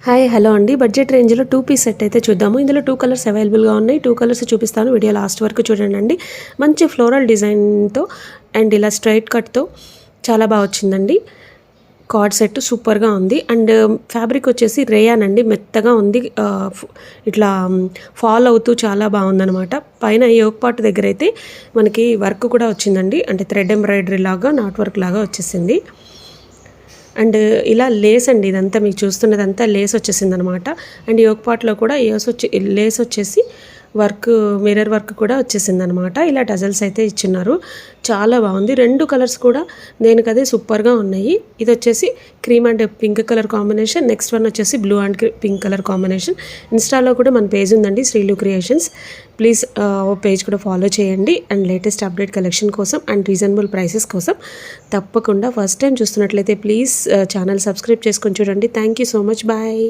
Hi hello అండి, budget రేంజ్లో 2 piece set అయితే చూద్దాము. ఇందులో 2 కలర్స్ అవైలబుల్గా ఉన్నాయి. 2 కలర్స్ చూపిస్తాను, వీడియో లాస్ట్ వరకు చూడండి. మంచి ఫ్లోరల్ డిజైన్తో అండ్ ఇలా స్ట్రైట్ కట్తో చాలా బాగా వచ్చిందండి. కార్డ్ సెట్ సూపర్గా ఉంది. అండ్ ఫ్యాబ్రిక్ వచ్చేసి రేయాన్ అండి, మెత్తగా ఉంది. ఇట్లా ఫాల్ అవుతూ చాలా బాగుందనమాట. పైన యోక్ పార్ట్ దగ్గర అయితే మనకి వర్క్ కూడా వచ్చిందండి, అంటే థ్రెడ్ ఎంబ్రాయిడరీ లాగా, నాట్ వర్క్ లాగా వచ్చేసింది. అండ్ ఇలా లేస్ అండి, ఇదంతా మీకు చూస్తున్నదంతా లేస్ వచ్చేసింది అనమాట. అండ్ యోక్ పార్ట్లో కూడా లేస్ వచ్చేసి వర్క్, మిర్రర్ వర్క్ కూడా వచ్చేసింది అనమాట. ఇలా టజల్స్ అయితే ఇచ్చున్నారు, చాలా బాగుంది. 2 కలర్స్ కూడా దేనికదే సూపర్గా ఉన్నాయి. ఇది వచ్చేసి cream and pink colour combination, next one వచ్చేసి blue and pink colour combination. ఇన్స్టాలో కూడా మన పేజ్ ఉందండి, శ్రీలు క్రియేషన్స్. ప్లీజ్ పేజ్ కూడా ఫాలో చేయండి. అండ్ లేటెస్ట్ అప్డేట్ కలెక్షన్ కోసం అండ్ రీజనబుల్ ప్రైసెస్ కోసం తప్పకుండా ఫస్ట్ టైం చూస్తున్నట్లయితే ప్లీజ్ ఛానల్ సబ్స్క్రైబ్ చేసుకొని చూడండి. Thank you so much, bye.